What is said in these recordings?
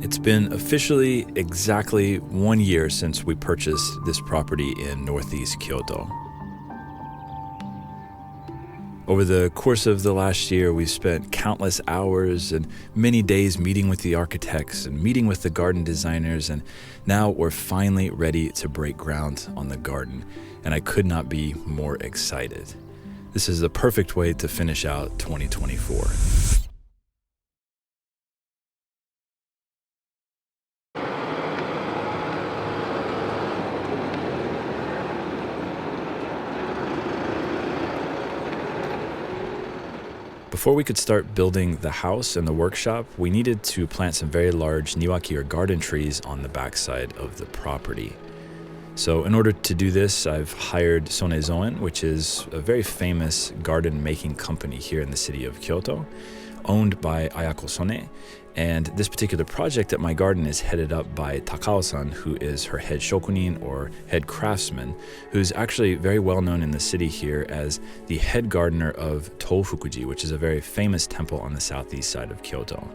It's been officially exactly 1 year since we purchased this property in northeast Kyoto. Over the course of the last year, we've spent countless hours and many days meeting with the architects and meeting with the garden designers, and now we're finally ready to break ground on the garden, and I could not be more excited. This is the perfect way to finish out 2024. Before we could start building the house and the workshop, we needed to plant some very large niwaki or garden trees on the backside of the property. So in order to do this, I've hired Eisei-en, which is a very famous garden making company here in the city of Kyoto, owned by Ayako Sone. And this particular project at my garden is headed up by Takao-san, who is her head shokunin or head craftsman, who's actually very well known in the city here as the head gardener of Tofukuji, which is a very famous temple on the southeast side of Kyoto.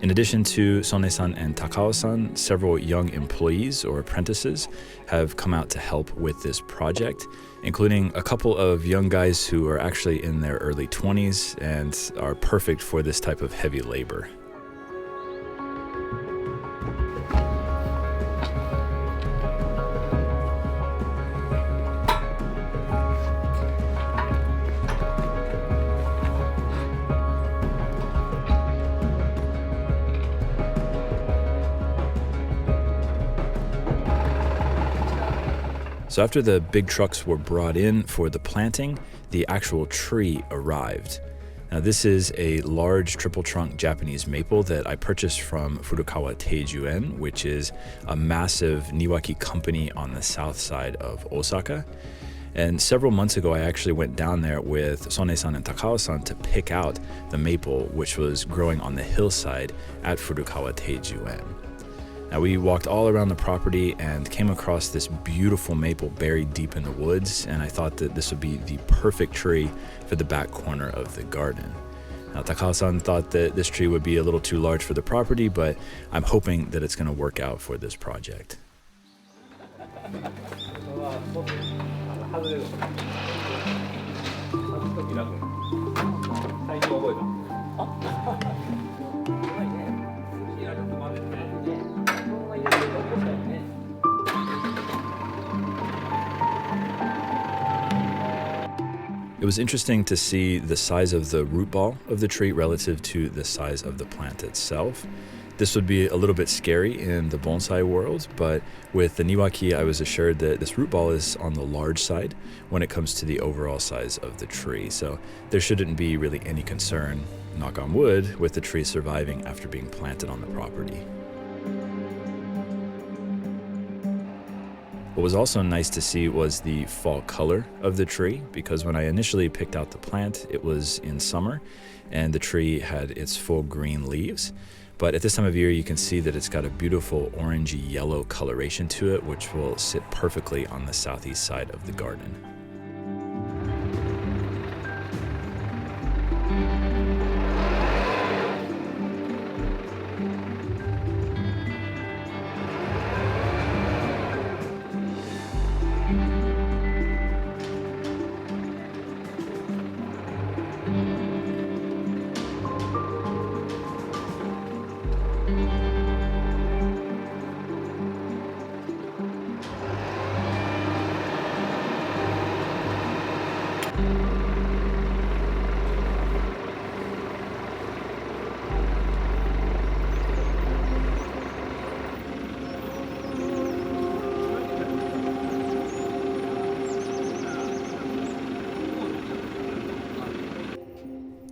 In addition to Sone-san and Takao-san, several young employees or apprentices have come out to help with this project, including a couple of young guys who are actually in their early 20s and are perfect for this type of heavy labor. So after the big trucks were brought in for the planting, the actual tree arrived. Now this is a large triple trunk Japanese maple that I purchased from Eisei-en, which is a massive niwaki company on the south side of Osaka. And several months ago, I actually went down there with Sone-san and Takao-san to pick out the maple, which was growing on the hillside at Eisei-en. Now we walked all around the property and came across this beautiful maple buried deep in the woods, and I thought that this would be the perfect tree for the back corner of the garden. Now Takao-san thought that this tree would be a little too large for the property, but I'm hoping that it's going to work out for this project. It was interesting to see the size of the root ball of the tree relative to the size of the plant itself. This would be a little bit scary in the bonsai world, but with the niwaki, I was assured that this root ball is on the large side when it comes to the overall size of the tree. So there shouldn't be really any concern, knock on wood, with the tree surviving after being planted on the property. What was also nice to see was the fall color of the tree, because when I initially picked out the plant, it was in summer and the tree had its full green leaves. But at this time of year, you can see that it's got a beautiful orangey yellow coloration to it, which will sit perfectly on the southeast side of the garden.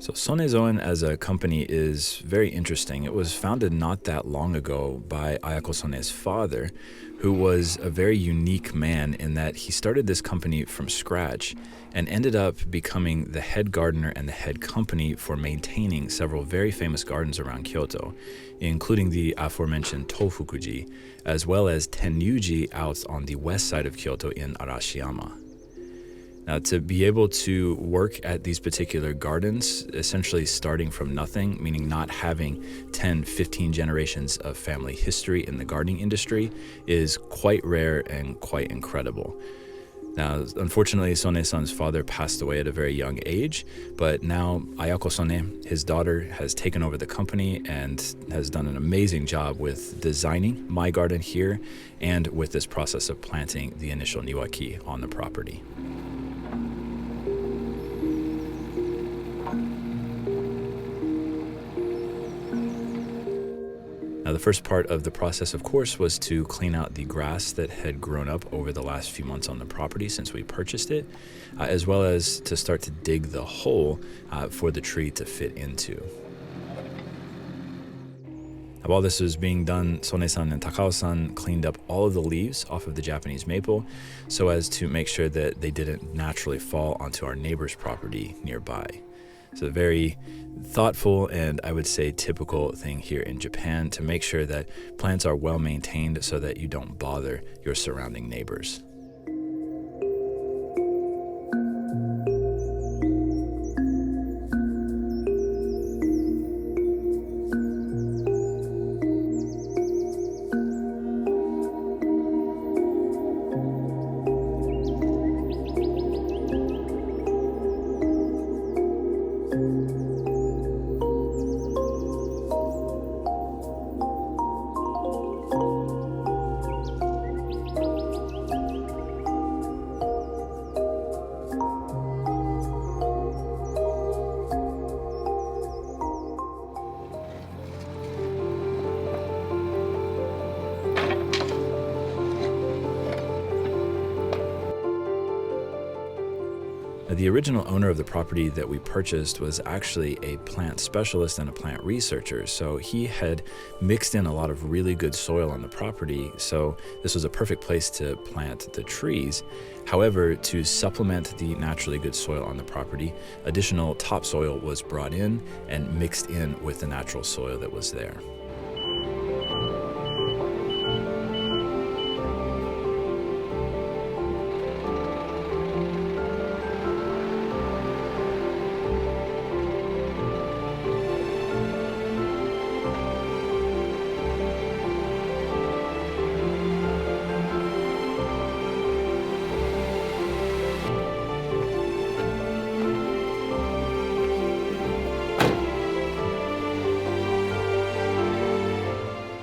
So Sone-en as a company is very interesting. It was founded not that long ago by Ayako Sone's father, who was a very unique man in that he started this company from scratch and ended up becoming the head gardener and the head company for maintaining several very famous gardens around Kyoto, including the aforementioned Tofukuji, as well as Tenryuji out on the west side of Kyoto in Arashiyama. Now, to be able to work at these particular gardens, essentially starting from nothing, meaning not having 10, 15 generations of family history in the gardening industry, is quite rare and quite incredible. Now, unfortunately, Sone-san's father passed away at a very young age, but now Ayako Sone, his daughter, has taken over the company and has done an amazing job with designing my garden here and with this process of planting the initial niwaki on the property. Now, the first part of the process, of course, was to clean out the grass that had grown up over the last few months on the property since we purchased it, as well as to start to dig the hole for the tree to fit into. Now, while this was being done, Sone-san and Takao-san cleaned up all of the leaves off of the Japanese maple so as to make sure that they didn't naturally fall onto our neighbor's property nearby. It's a very thoughtful and I would say typical thing here in Japan to make sure that plants are well maintained so that you don't bother your surrounding neighbors. The original owner of the property that we purchased was actually a plant specialist and a plant researcher, so he had mixed in a lot of really good soil on the property, so this was a perfect place to plant the trees. However, to supplement the naturally good soil on the property, additional topsoil was brought in and mixed in with the natural soil that was there.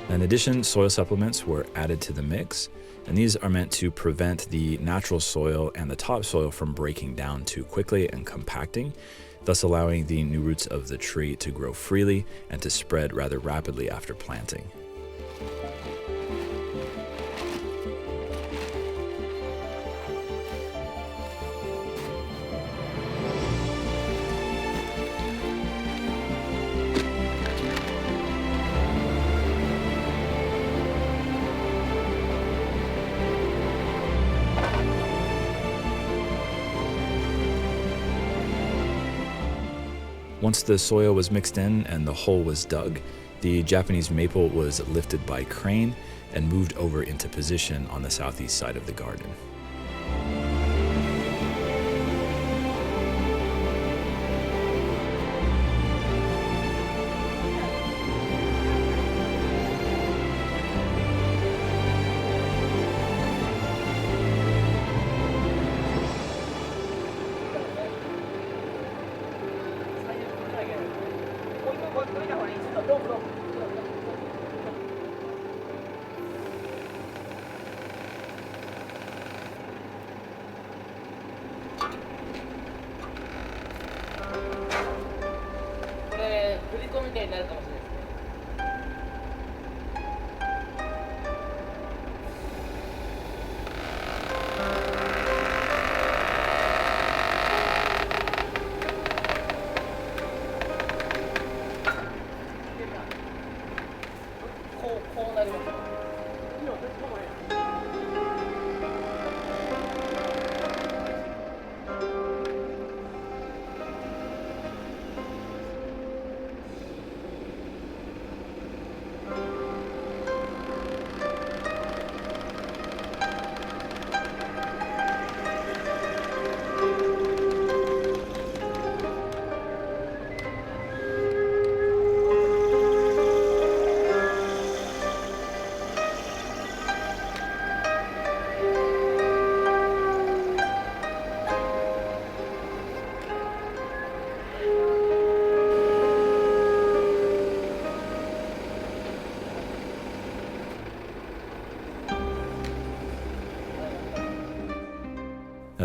In addition, soil supplements were added to the mix, and these are meant to prevent the natural soil and the topsoil from breaking down too quickly and compacting, thus allowing the new roots of the tree to grow freely and to spread rather rapidly after planting. Once the soil was mixed in and the hole was dug, the Japanese maple was lifted by crane and moved over into position on the southeast side of the garden.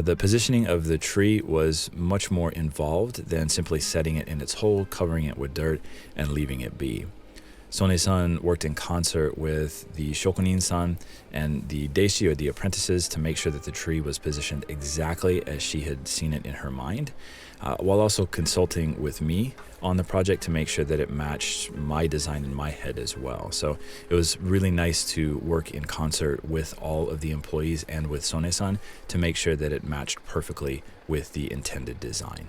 Now, the positioning of the tree was much more involved than simply setting it in its hole, covering it with dirt, and leaving it be. Sone-san worked in concert with the shokunin-san and the deishi, or the apprentices, to make sure that the tree was positioned exactly as she had seen it in her mind, while also consulting with me on the project to make sure that it matched my design in my head as well. So it was really nice to work in concert with all of the employees and with Sone-san to make sure that it matched perfectly with the intended design.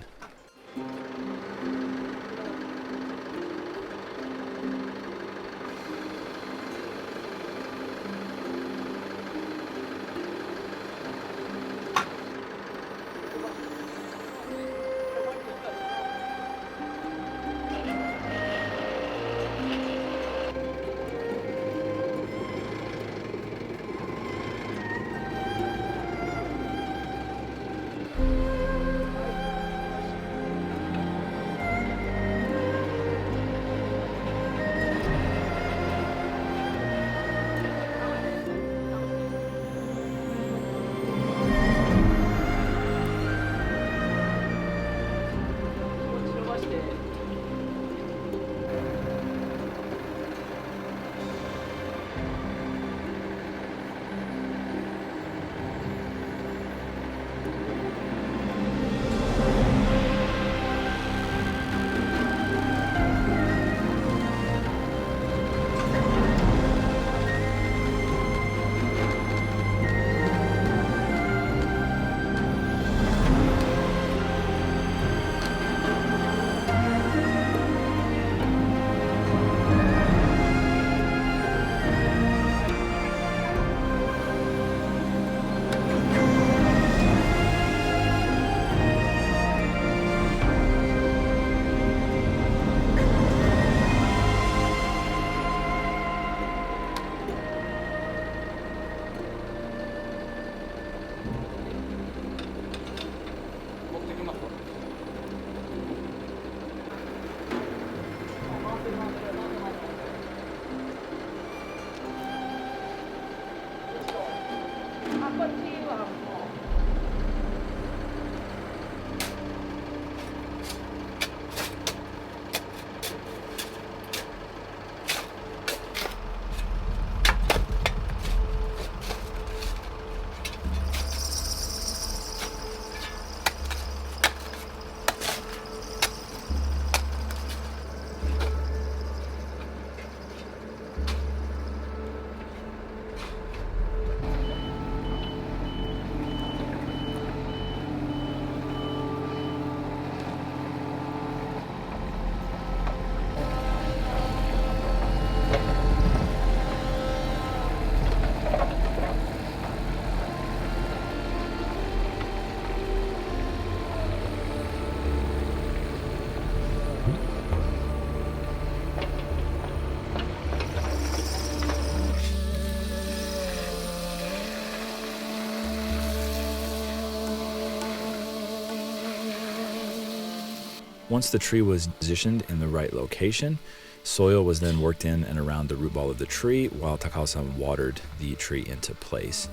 Once the tree was positioned in the right location, soil was then worked in and around the root ball of the tree while Takao-san watered the tree into place.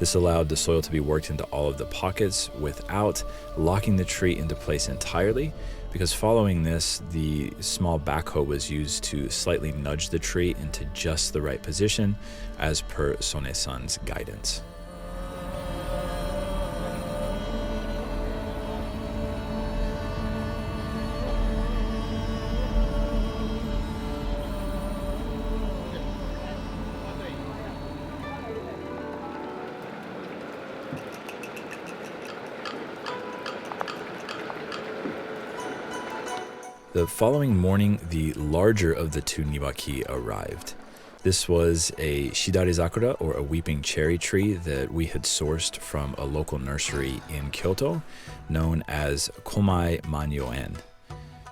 This allowed the soil to be worked into all of the pockets without locking the tree into place entirely, because following this, the small backhoe was used to slightly nudge the tree into just the right position as per Sone-san's guidance. The following morning, the larger of the two niwaki arrived. This was a shidarizakura, or a weeping cherry tree, that we had sourced from a local nursery in Kyoto, known as Eisei-en.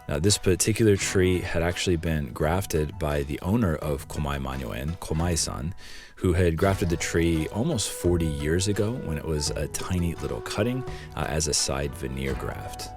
Now, this particular tree had actually been grafted by the owner of Eisei-en, Komai-san, who had grafted the tree almost 40 years ago when it was a tiny little cutting as a side veneer graft.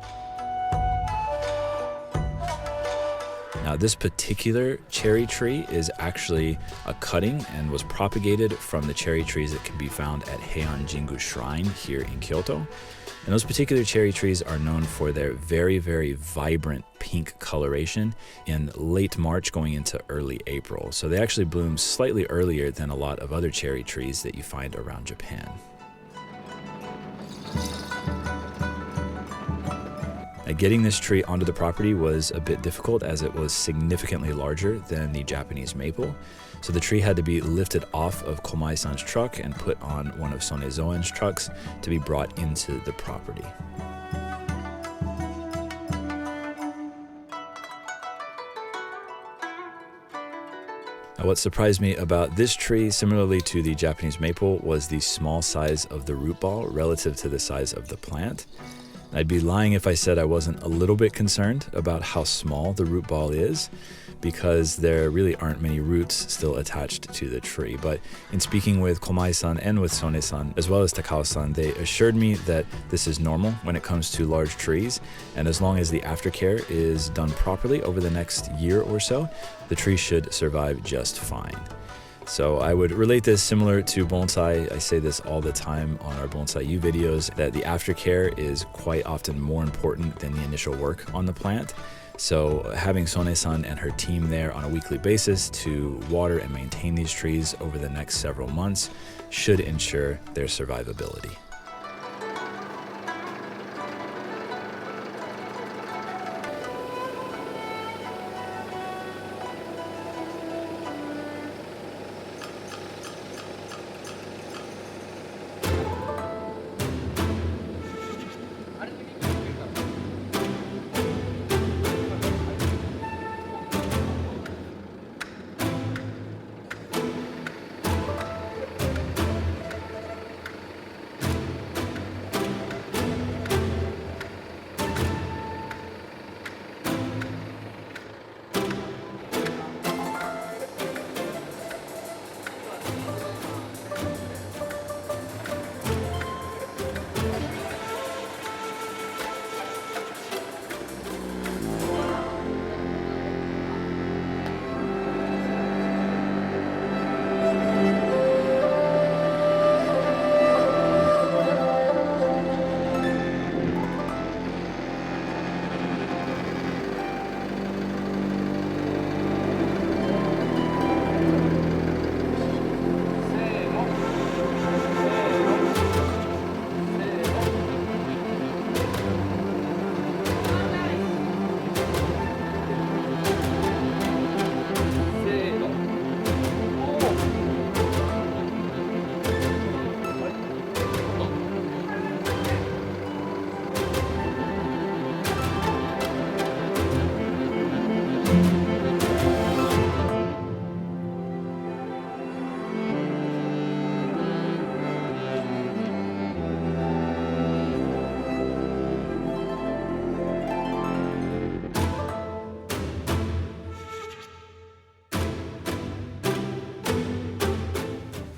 Now, this particular cherry tree is actually a cutting and was propagated from the cherry trees that can be found at Heian Jingu Shrine here in Kyoto. And those particular cherry trees are known for their very, very vibrant pink coloration in late March going into early April. So they actually bloom slightly earlier than a lot of other cherry trees that you find around Japan. Getting this tree onto the property was a bit difficult as it was significantly larger than the Japanese maple. So the tree had to be lifted off of Komai-san's truck and put on one of Sonezoen's trucks to be brought into the property. Now, what surprised me about this tree, similarly to the Japanese maple, was the small size of the root ball relative to the size of the plant. I'd be lying if I said I wasn't a little bit concerned about how small the root ball is, because there really aren't many roots still attached to the tree. But in speaking with Komai-san and with Sone-san, as well as Takao-san, they assured me that this is normal when it comes to large trees, and as long as the aftercare is done properly over the next year or so, the tree should survive just fine. So I would relate this similar to bonsai. I say this all the time on our Bonsai U videos, that the aftercare is quite often more important than the initial work on the plant. So having Sone-san and her team there on a weekly basis to water and maintain these trees over the next several months should ensure their survivability.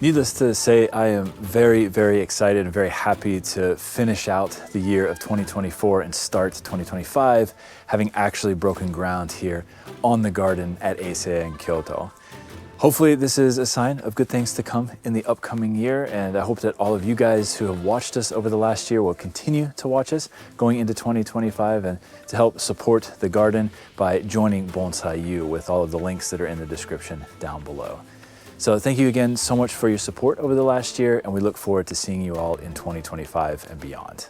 Needless to say, I am very, very excited and very happy to finish out the year of 2024 and start 2025, having actually broken ground here on the garden at Eisei-en in Kyoto. Hopefully this is a sign of good things to come in the upcoming year, and I hope that all of you guys who have watched us over the last year will continue to watch us going into 2025 and to help support the garden by joining Bonsai U with all of the links that are in the description down below. So thank you again so much for your support over the last year, and we look forward to seeing you all in 2025 and beyond.